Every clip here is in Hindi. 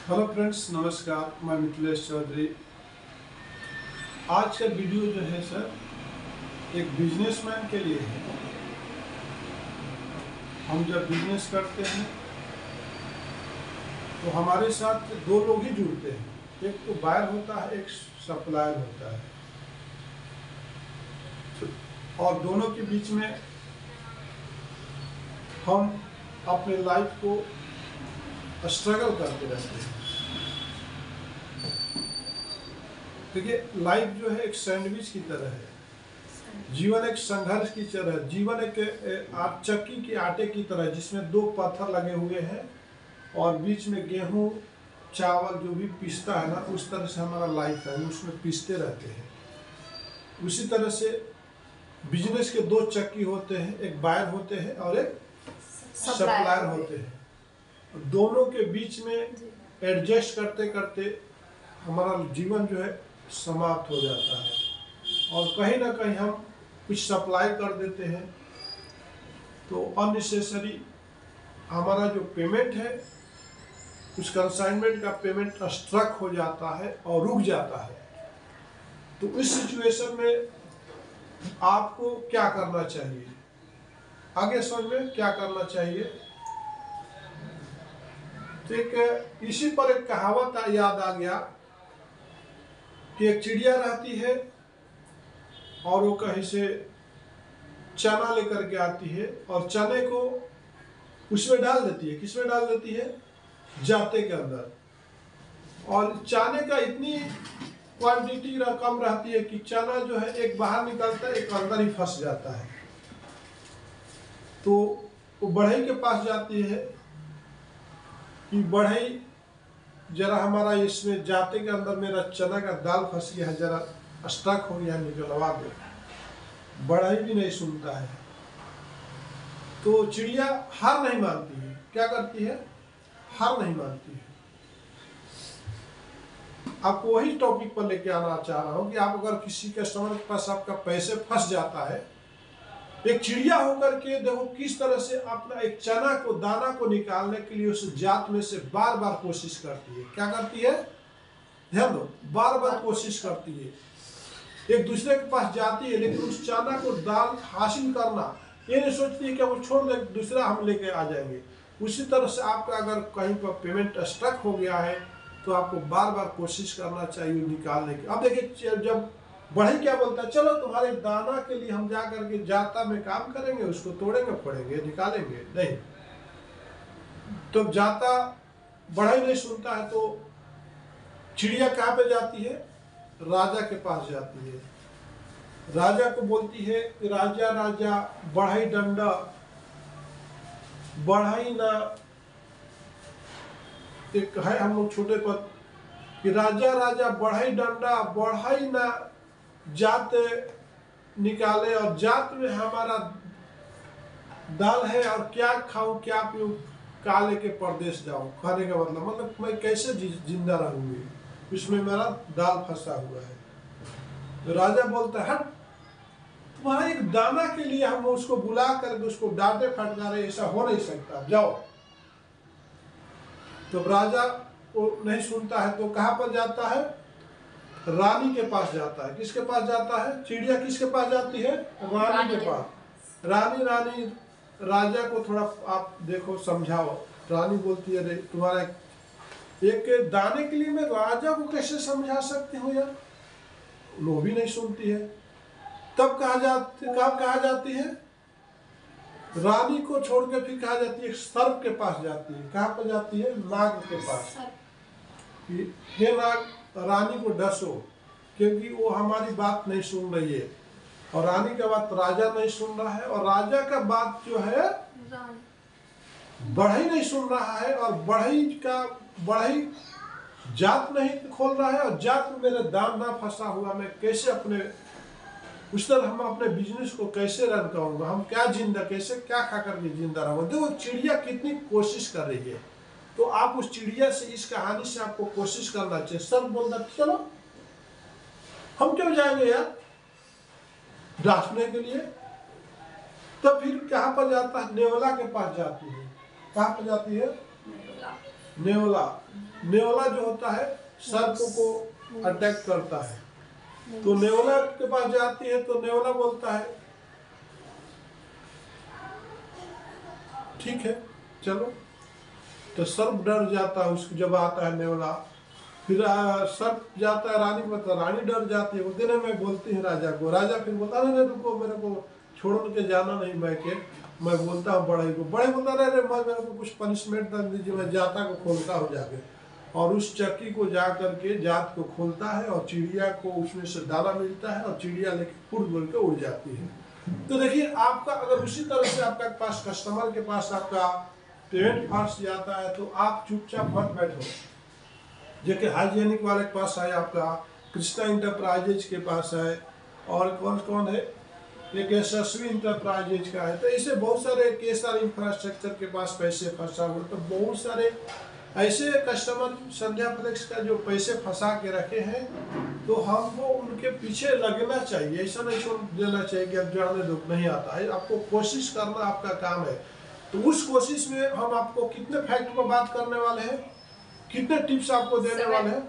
हेलो फ्रेंड्स, नमस्कार। मैं मिथिलेश चौधरी। आज का वीडियो जो है सर, एक बिजनेसमैन के लिए है। हम जब बिजनेस करते हैं तो हमारे साथ दो लोग ही जुड़ते हैं, एक तो बायर होता है, एक सप्लायर होता है। और दोनों के बीच में हम अपने लाइफ को स्ट्रगल करते रहते हैं। देखिए, लाइफ जो है एक सैंडविच की तरह है। जीवन एक संघर्ष की तरह है। जीवन एक चक्की के आटे की तरह है, जिसमें दो पत्थर लगे हुए हैं और बीच में गेहूं चावल जो भी पीसता है ना, उस तरह से हमारा लाइफ है। उसमें पीसते रहते हैं। उसी तरह से बिजनेस के दो चक्की होते हैं, एक बायर होते हैं और एक सप्लायर होते हैं। दोनों के बीच में एडजस्ट करते करते हमारा जीवन जो है समाप्त हो जाता है। और कहीं ना कहीं हम कुछ सप्लाई कर देते हैं तो अननेसेसरी हमारा जो पेमेंट है, उस कंसाइनमेंट का पेमेंट स्ट्रक हो जाता है और रुक जाता है। तो इस सिचुएशन में आपको क्या करना चाहिए, आगे समझ में क्या करना चाहिए। तो एक इसी पर एक कहावत याद आ गया कि एक चिड़िया रहती है और वो कहीं से चना लेकर के आती है और चने को उसमें डाल देती है। किसमें डाल देती है? जाते के अंदर। और चने का इतनी क्वांटिटी कम रहती है कि चना जो है एक बाहर निकलता है, एक अंदर ही फंस जाता है। तो वो बढ़ई के पास जाती है कि बढ़ई, जरा हमारा इसमें जाते के अंदर मेरा चना का दाल फंस गया है, जरा स्टक हो गया, निकलवा दो। बढ़ई भी नहीं सुनता है। तो चिड़िया हार नहीं मानती है। क्या करती है? हार नहीं मानती है। आपको वही टॉपिक पर लेके आना चाह रहा हूं कि आप अगर किसी कस्टमर के पास आपका पैसे फंस जाता है, एक चिड़िया होकर के देखो किस तरह से अपना एक चना को, दाना को निकालने के लिए उस जात में से बार बार कोशिश करती है। क्या करती है? ध्यान दो, बार बार कोशिश करती है। एक दूसरे के पास जाती है, लेकिन उस चना को दाल हासिल करना ये नहीं सोचती है कि वो छोड़ दे, दूसरा हम लेके आ जाएंगे। उसी तरह से आपका अगर कहीं पर पेमेंट स्टक हो गया है तो आपको बार बार कोशिश करना चाहिए निकालने की। अब देखिए, जब बढ़ई क्या बोलता है, चलो तुम्हारे दाना के लिए हम जा करके जाता में काम करेंगे, उसको तोड़ेंगे, फोड़ेंगे, निकालेंगे। नहीं, तो जाता बढ़ई नहीं सुनता है तो चिड़िया कहाँ पे जाती है? राजा के पास जाती है। राजा को बोलती है कि राजा राजा बढ़ई डंडा, बढ़ई ना, एक है हम लोग छोटे पद कि राजा राजा बढ़ई डंडा, बढ़ई ना जात निकाले, और जात में हमारा दाल है और क्या खाऊं क्या पीऊं, काले के परदेश जाऊं। खाने का मतलब मैं कैसे जिंदा रहूंगी, इसमें मेरा दाल फंसा हुआ है। तो राजा बोलता है, हट, तुम्हारा एक दाना के लिए हम उसको बुला करके उसको डांटे फटकारे, ऐसा हो नहीं सकता, जाओ। तो राजा को नहीं सुनता है तो कहां पर जाता है? रानी के पास जाता है। किसके पास जाता है? चिड़िया किसके पास जाती है? रानी के पास। रानी रानी राजा को थोड़ा आप देखो, समझाओ। रानी बोलती है, तुम्हारा एक दाने के लिए मैं राजा को कैसे समझा सकती हूँ यार? वो भी नहीं सुनती है। तब कहा जाती है? रानी को छोड़ के फिर कहा जाती है सर्प के पास जाती है। कहाँ पर जाती है? नाग के पास। हे नाग, रानी को डसो, क्योंकि वो हमारी बात नहीं सुन रही है। और रानी का बात राजा नहीं सुन रहा है, और राजा का बात जो है बढ़ई नहीं सुन रहा है, और बढ़ई जात नहीं खोल रहा है, और जात में मेरे दाम ना फंसा हुआ, मैं कैसे अपने उस तरह हम अपने बिजनेस को कैसे रन करूंगा, हम क्या कैसे क्या खा करके जिंदा रहूंगा। देखो चिड़िया कितनी कोशिश कर रही है। तो आप उस चिड़िया से, इस कहानी से आपको कोशिश करना चाहिए। सब बोलता चलो हम क्यों जाएंगे यार डांटने के लिए। तब फिर कहाँ पर जाता है? नेवला के पास जाती है। कहाँ पर जाती है? नेवला। नेवला जो होता है सर्प को अटैक करता है, तो नेवला के पास जाती है तो नेवला बोलता है ठीक है चलो, तो सर्प डर जाता है उसको जब आता है नेवला। फिर सर्प जाता है रानी को, तो रानी डर जाती है, वो दिन में बोलती है राजा को, राजा फिर बोलता नहीं रुको मेरे को छोड़ के जाना नहीं, मैं बोलता हूँ बड़े को, बड़े बोलता रहे मेरे को कुछ पनिशमेंट दे दीजिए, मैं जाता को खोलता हूँ जाके, और उस चक्की को जा करके जात को खोलता है और चिड़िया को उसमें से दाना मिलता है और चिड़िया लेके उड़ बोल के उड़ जाती है। तो देखिए आपका अगर उसी तरह से आपका पास कस्टमर के पास आपका पेमेंट फंस जाता है तो आप चुपचाप मत बैठो। जैसे हाइजेनिक वाले के पास है, आपका कृष्णा इंटरप्राइजेज के पास है, और कौन कौन है, एक यशस्वी इंटरप्राइजेज का है, तो ऐसे बहुत सारे केसर इंफ्रास्ट्रक्चर के पास पैसे फंसा हुआ, तो बहुत सारे ऐसे कस्टमर संध्या फ्लेक्स का जो पैसे फंसा के रखे हैं, तो हमको उनके पीछे लगना चाहिए, ऐसा नहीं छोड़ देना चाहिए कि अब जाने दो नहीं आता है, आपको कोशिश करना आपका काम है। तो उस कोशिश में हम आपको कितने फैक्ट पर बात करने वाले हैं, कितने टिप्स आपको देने वाले हैं,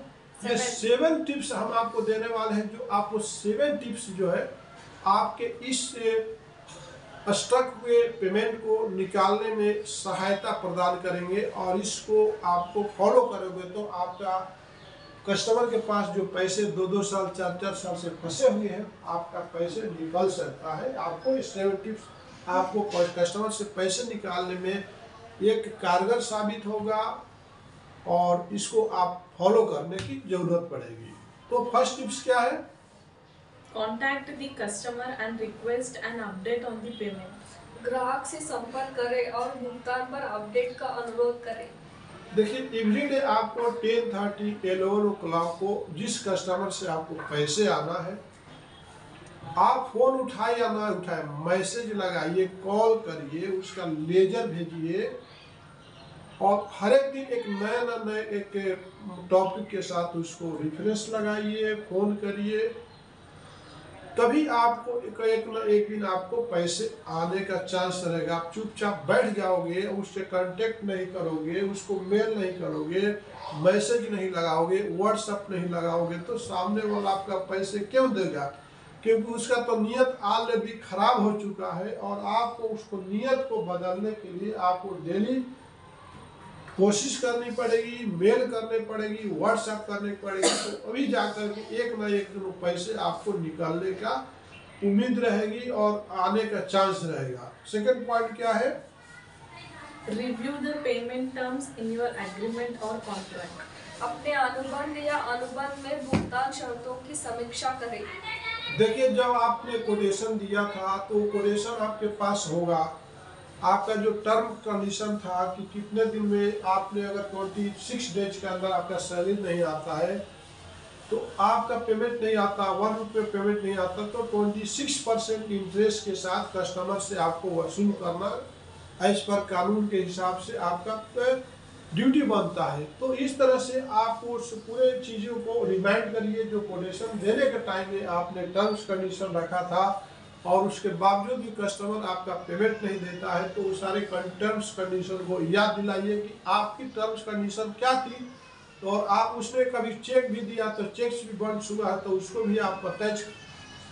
ये 7 टिप्स हम आपको देने वाले हैं, जो आपको 7 टिप्स जो है आपके इस स्टक हुए पेमेंट को निकालने में सहायता प्रदान करेंगे, और इसको आपको फॉलो करोगे तो आपका कस्टमर के पास जो पैसे 2-2 साल 4-4 साल से फंसे हुए हैं, आपका पैसे निकल सकता है। आपको इस 7 टिप्स आपको कस्टमर से पैसे निकालने में एक कारगर साबित होगा, और इसको आप फॉलो करने की जरूरत पड़ेगी। तो फर्स्ट टिप्स क्या है, Contact the customer and request an update on the payment. ग्राहक से संपर्क करें और भुगतान पर अपडेट का अनुरोध करें। देखिए एवरीडे आपको 10:30 11 o'clock को जिस कस्टमर से आपको पैसे आना है, आप फोन उठाए या ना उठाए, मैसेज लगाइए, कॉल करिए, उसका लेजर भेजिए, और हर एक दिन एक नए एक टॉपिक के साथ उसको रिफरेंस लगाइए, फोन करिए, तभी आपको एक न एक दिन आपको पैसे आने का चांस रहेगा। आप चुपचाप बैठ जाओगे, उससे कांटेक्ट नहीं करोगे, उसको मेल नहीं करोगे, मैसेज नहीं लगाओगे, व्हाट्सएप नहीं लगाओगे, तो सामने वाला आपका पैसे क्यों देगा, क्योंकि उसका तो नियत ऑलरेडी खराब हो चुका है, और आपको उसको नियत को बदलने के लिए आपको डेली कोशिश करनी पड़ेगी, मेल करनी पड़ेगी, व्हाट्सएप करनी पड़ेगी, तो अभी जाकर के एक ना एक दिन पैसे आपको निकालने का उम्मीद रहेगी और आने का चांस रहेगा। सेकंड पॉइंट क्या है, review the payment terms in your agreement और कॉन्ट्रैक्ट। अपने अनुबंध या अनुबंध में भुगतान शर्तों की समीक्षा करें। देखिए जब आपने कोटेशन दिया था तो कोटेशन आपके पास होगा, आपका जो टर्म कंडीशन था कि कितने दिन में आपने अगर 26 डेज के अंदर आपका सैलरी नहीं आता है, तो आपका पेमेंट नहीं आता, 1 रुपये पेमेंट नहीं आता, तो 26% इंटरेस्ट के साथ कस्टमर से आपको वसूल करना एज पर कानून के हिसाब से आपका ड्यूटी बनता है। तो इस तरह से आप उस पूरे चीज़ों को रिमाइंड करिए, जो कोटेशन देने के टाइम में आपने टर्म्स कंडीशन रखा था, और उसके बावजूद भी कस्टमर आपका पेमेंट नहीं देता है, तो उस सारे टर्म्स कंडीशन को याद दिलाइए कि आपकी टर्म्स कंडीशन क्या थी, और आप उसमें कभी चेक भी दिया तो चेक्स भी बंद हुआ है, तो उसको भी आप अटैच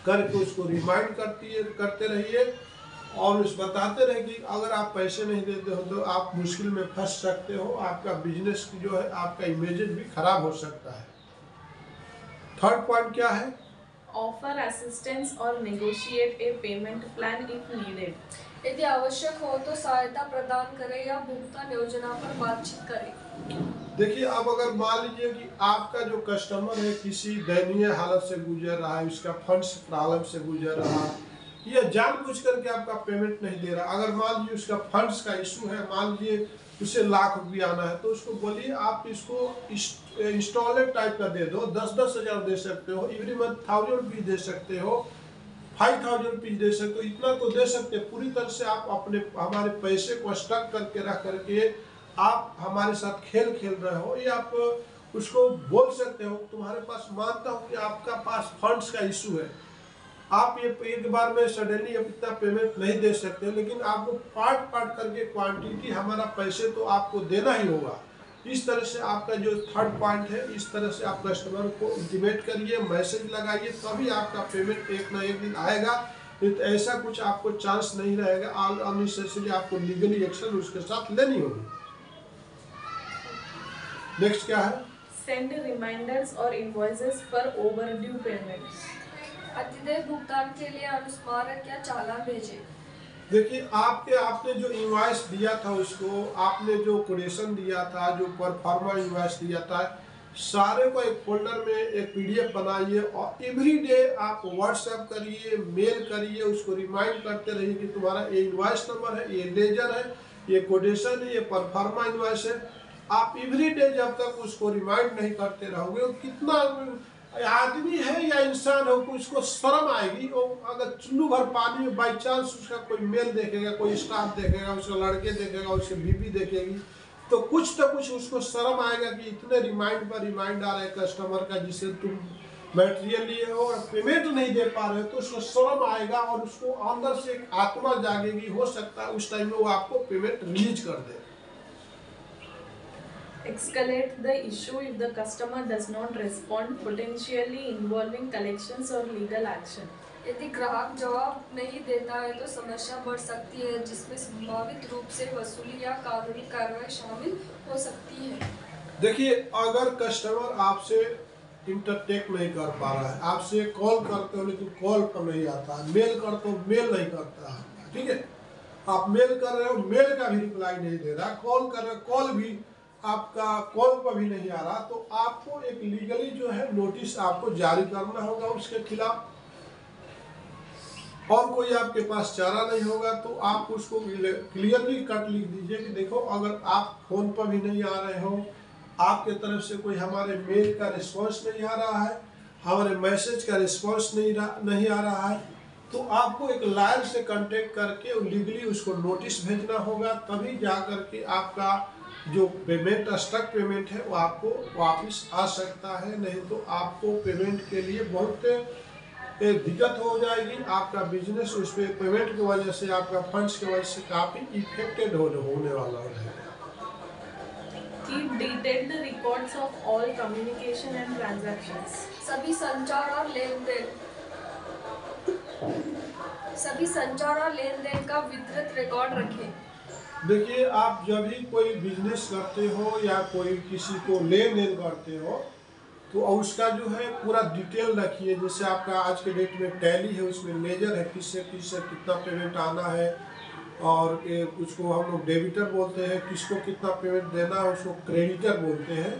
करके उसको रिमाइंड करते रहिए, और उस बताते रहे कि अगर आप पैसे नहीं देते हो तो आप मुश्किल में फंस सकते हो, आपका बिजनेस जो है आपका इमेज भी खराब हो सकता है। थर्ड पॉइंट क्या है, ऑफर असिस्टेंस और negotiate A payment plan if needed. यदि आवश्यक हो तो सहायता प्रदान करें या भुगतान योजना पर बातचीत करें। देखिए अब अगर मान लीजिए कि आपका जो कस्टमर है किसी दयनीय हालत से गुजर रहा है, उसका फंड्स प्रॉब्लम से गुजर रहा है, या जानबूझ करके आपका पेमेंट नहीं दे रहा, अगर मान लीजिए उसका फंड्स का इशू है, मान लीजिए उसे लाख रुपया आना है, तो उसको बोलिए आप इसको इंस्टॉलमेंट टाइप का दे दो, 10-10 हज़ार दे सकते हो, एवरी मंथ 1000 रुपीज दे सकते हो, 5000 रुपीज दे सकते हो, इतना तो दे सकते हैं। पूरी तरह से आप अपने हमारे पैसे को स्टक करके रख करके आप हमारे साथ खेल रहे हो, या आप उसको बोल सकते हो तुम्हारे पास, मानता हूँ कि आपका पास फंड्स का इशू है, आप ये एक बार में सडनली इतना पेमेंट नहीं दे सकते, लेकिन आपको पार्ट करके क्वांटिटी हमारा पैसे तो आपको देना ही होगा, इस तरह से आपका जो थर्ड पॉइंट है, इस तरह से आप कस्टमर को इंटीमेट करिए, मैसेज लगाइए, तभी आपका पेमेंट एक ना एक दिन आएगा। नहीं तो ऐसा कुछ आपको चांस नहीं रहेगा, अननेसेसरी आपको लीगली एक्शन उसके साथ लेनी होगी। नेक्स्ट क्या है? Send reminders or invoices for overdue payments. अतिदेय भुगतान के लिए अनुस्मारक या चालान भेजें। देखिए, आपने जो इनवॉइस दिया था उसको, आपने जो कोटेशन दिया था, जो परफॉर्मा इनवॉइस दिया था, सारे को एक फोल्डर में एक पीडीएफ बनाइए और एवरी डे आप व्हाट्सएप करिए, मेल करिए, उसको रिमाइंड करते रहिए कि तुम्हारा ये इनवॉइस नंबर है, ये लेजर है, ये कोटेशन है, ये परफॉर्मा इनवॉइस है। आप एवरी डे जब तक उसको रिमाइंड नहीं करते रहोगे, कितना आदमी है या इंसान हो, उसको शर्म आएगी। और अगर चुल्लू भर पानी में बाई चांस उसका कोई मेल देखेगा, कोई स्टाफ देखेगा, उसका लड़के देखेगा, उसकी बीवी देखेगी, तो कुछ उसको शर्म आएगा कि इतने रिमाइंड पर रिमाइंड आ रहे हैं कस्टमर का, जिससे तुम मटेरियल लिए हो और पेमेंट नहीं दे पा रहे हो, तो उसको शर्म आएगा और उसको अंदर से एक आत्मा जागेगी। हो सकता है उस टाइम में वो आपको पेमेंट रिलीज कर दे। Escalate the issue if the customer does not respond, potentially involving collections or legal action. यदि ग्राहक जवाब नहीं देता है तो समस्या बढ़ सकती है, जिसमें संभावित रूप से वसूली या कानूनी कार्रवाई शामिल हो सकती है। देखिए, अगर कस्टमर आपसे इंटरटेक नहीं कर पा रहा है, आपसे कॉल करते हो लेकिन कॉल पर नहीं आता, मेल करते हो मेल नहीं करता है, ठीक है, आप मेल कर रहे हो, मेल का भी रिप्लाई नहीं दे रहा, कॉल कर रहे हो, कॉल भी आपका कॉल पर भी नहीं आ रहा, तो आपको एक लीगली जो है नोटिस आपको जारी करना होगा उसके खिलाफ। और कोई आपके पास चारा नहीं होगा तो आप उसको क्लियरली कट लिख दीजिए कि देखो, अगर आप फोन पर भी नहीं आ रहे हो, आपके तरफ से कोई हमारे मेल का रिस्पॉन्स नहीं आ रहा है, हमारे मैसेज का रिस्पॉन्स नहीं आ रहा है, तो आपको एक लॉयर से कांटेक्ट करके लीगली उसको नोटिस भेजना होगा, तभी जा करके आपका जो पेमेंट स्टक पेमेंट है वो आपको वापस आ सकता है। नहीं तो आपको पेमेंट के लिए बहुत दिक्कत हो जाएगी, आपका बिजनेस उस पर पेमेंट की वजह से, आपका फंड्स की वजह से काफ़ी इफेक्टेड होने वाला है। Keep detailed records of all communication and transactions. सभी संचार और लेन देन का विस्तृत रिकॉर्ड रखें। देखिए, आप जब भी कोई बिजनेस करते हो या कोई किसी को लेन देन करते हो तो उसका जो है पूरा डिटेल रखिए। जैसे आपका आज के डेट में टैली है, उसमें लेजर है, किससे कितना पेमेंट आना है, और उसको हम लोग डेबिटर बोलते हैं, किसको कितना पेमेंट देना है उसको क्रेडिटर बोलते हैं।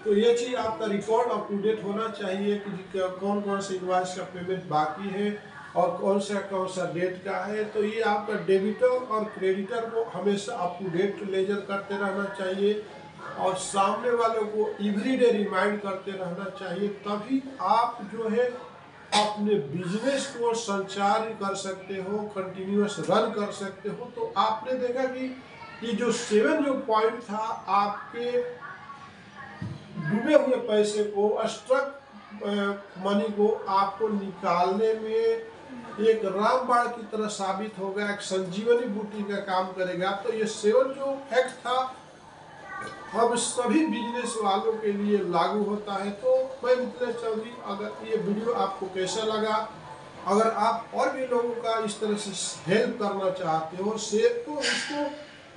तो ये चीज़ आपका रिकॉर्ड अप टू डेट होना चाहिए कि कौन कौन से इनवॉइस का पेमेंट बाकी है और कौन सा डेट का है। तो ये आपका डेबिटर और क्रेडिटर को हमेशा अप टू डेट लेजर करते रहना चाहिए और सामने वालों को एवरीडे रिमाइंड करते रहना चाहिए, तभी आप जो है अपने बिजनेस को संचार कर सकते हो, कंटिन्यूअस रन कर सकते हो। तो आपने देखा कि ये जो 7 पॉइंट था, आपके डूबे हुए पैसे को, स्ट्रक मनी को आपको निकालने में एक रामबाण की तरह साबित होगा, एक संजीवनी बूटी का काम करेगा। तो ये 7 जो फैक्ट था हम सभी बिजनेस वालों के लिए लागू होता है। तो मैं मिथिलेश चौधरी, अगर ये वीडियो आपको कैसा लगा, अगर आप और भी लोगों का इस तरह से हेल्प करना चाहते हो तो इसको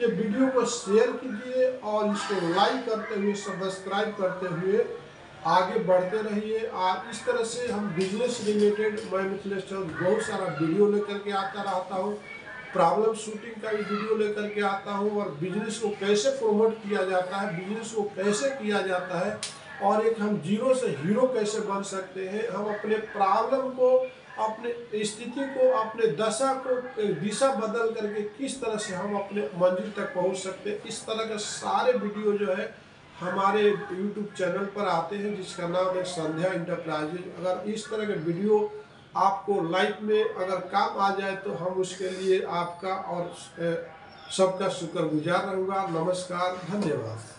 ये वीडियो को शेयर कीजिए और इसको लाइक करते हुए, सब्सक्राइब करते हुए आगे बढ़ते रहिए। और इस तरह से हम बिजनेस रिलेटेड, मैं मिथिलेश चौधरी बहुत सारा वीडियो लेकर के आता रहता हूँ, प्रॉब्लम शूटिंग का भी वीडियो लेकर के आता हूँ, और बिजनेस को कैसे प्रमोट किया जाता है, बिजनेस को कैसे किया जाता है, और एक हम जीरो से हीरो कैसे बन सकते हैं। हम अपने प्रॉब्लम को, अपने स्थिति को, अपने दशा को दिशा बदल करके किस तरह से हम अपने मंजिल तक पहुंच सकते हैं, इस तरह के सारे वीडियो जो है हमारे YouTube चैनल पर आते हैं, जिसका नाम है संध्या इंटरप्राइजेज। अगर इस तरह के वीडियो आपको लाइफ में अगर काम आ जाए तो हम उसके लिए आपका और सबका शुक्रगुजार रहूँगा। नमस्कार, धन्यवाद।